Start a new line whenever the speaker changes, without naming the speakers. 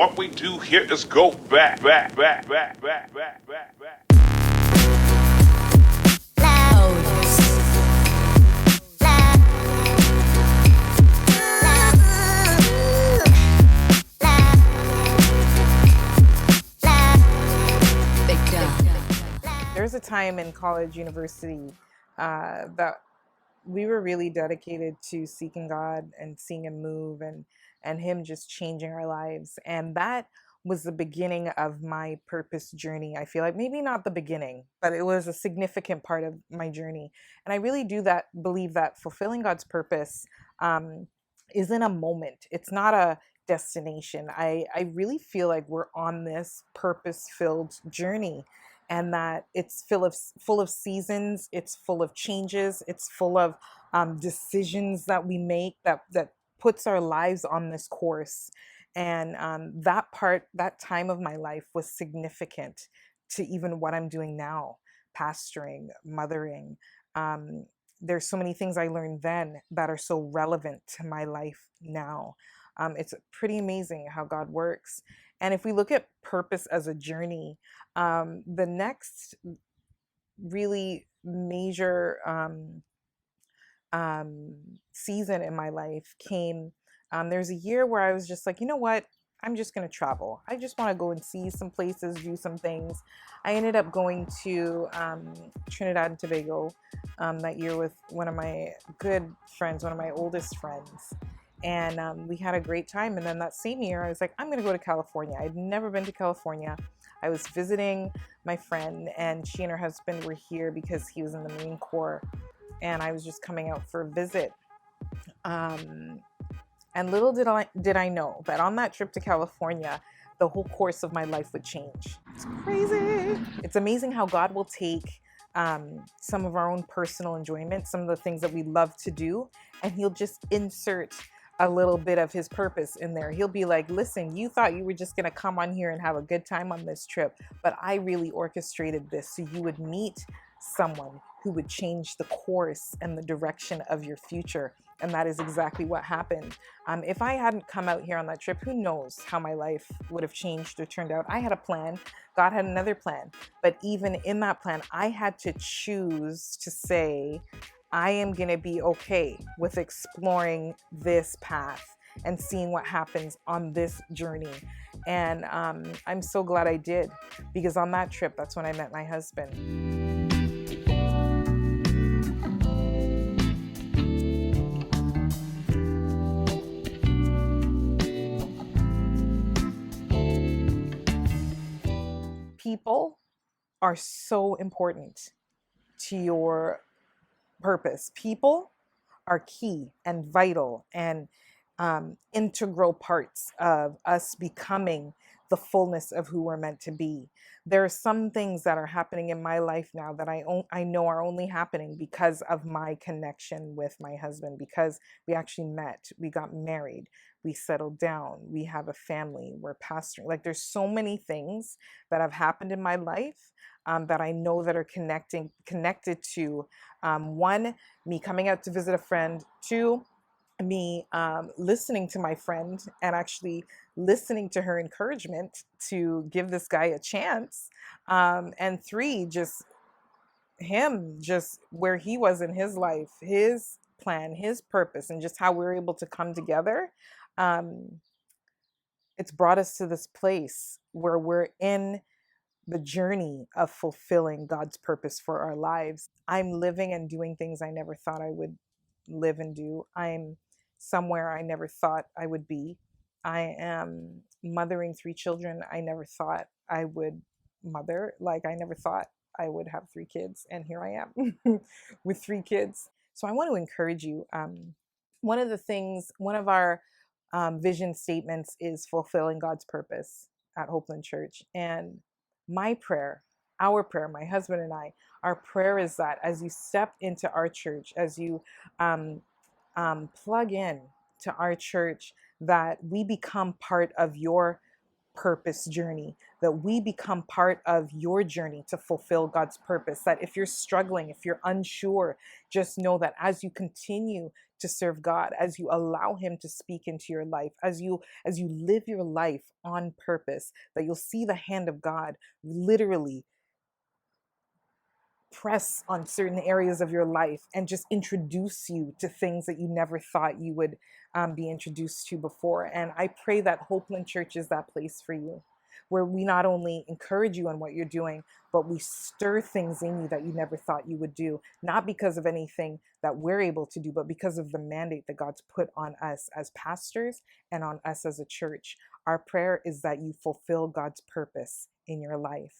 What we do here is go back, back, back, back, back, back, back, back.
There's a time in college, university, that we were really dedicated to seeking God and seeing Him move and Him just changing our lives. And that was the beginning of my purpose journey. I feel like maybe not the beginning, but it was a significant part of my journey. And I really do that believe that fulfilling God's purpose um, is in a moment. It's not a destination. I really feel like we're on this purpose-filled journey, and that it's full of seasons, it's full of changes, it's full of decisions that we make that puts our lives on this course. And that time of my life was significant to even what I'm doing now, pastoring, mothering. Um, there's so many things I learned then that are so relevant to my life now. It's pretty amazing how God works. And if we look at purpose as a journey, the next really major season in my life came. There's a year where I was just like, you know what? I'm just going to travel. I just want to go and see some places, do some things. I ended up going to Trinidad and Tobago that year with one of my good friends, one of my oldest friends. And we had a great time. And then that same year, I was like, I'm going to go to California. I'd never been to California. I was visiting my friend, and she and her husband were here because he was in the Marine Corps. And I was just coming out for a visit. And little did I know that on that trip to California, the whole course of my life would change. It's crazy. It's amazing how God will take some of our own personal enjoyment, some of the things that we love to do, and He'll just insert a little bit of His purpose in there. He'll be like, listen, you thought you were just going to come on here and have a good time on this trip, but I really orchestrated this so you would meet someone who would change the course and the direction of your future. And that is exactly what happened. If I hadn't come out here on that trip, who knows how my life would have changed or turned out. I had a plan. God had another plan. But even in that plan, I had to choose to say, I am going to be okay with exploring this path and seeing what happens on this journey. And I'm so glad I did, because on that trip, that's when I met my husband. People are so important to your purpose. People are key and vital and integral parts of us becoming the fullness of who we're meant to be. There are some things that are happening in my life now that I know are only happening because of my connection with my husband, because we actually met, we got married, we settled down, we have a family, we're pastoring. Like, there's so many things that have happened in my life that I know that are connected to one, me coming out to visit a friend, two, me listening to my friend and actually listening to her encouragement to give this guy a chance, and three, just him, just where he was in his life, his plan, his purpose, and just how we're able to come together. um, it's brought us to this place where we're in the journey of fulfilling God's purpose for our lives. I'm living and doing things I never thought I would live and do. I'm somewhere I never thought I would be. I am mothering three children I never thought I would mother. Like, I never thought I would have three kids, and here I am with three kids. So I want to encourage you. One of our vision statements is fulfilling God's purpose at Hopeland Church. And my prayer, our prayer, my husband and I, our prayer is that as you step into our church, as you plug in to our church, that we become part of your purpose journey, that we become part of your journey to fulfill God's purpose. That if you're struggling, if you're unsure, just know that as you continue to serve God, as you allow him to speak into your life, as you live your life on purpose, that you'll see the hand of God literally press on certain areas of your life and just introduce you to things that you never thought you would be introduced to before. And I pray that Hopeland Church is that place for you, where we not only encourage you on what you're doing, but we stir things in you that you never thought you would do, not because of anything that we're able to do, but because of the mandate that God's put on us as pastors and on us as a church. Our prayer is that you fulfill God's purpose in your life.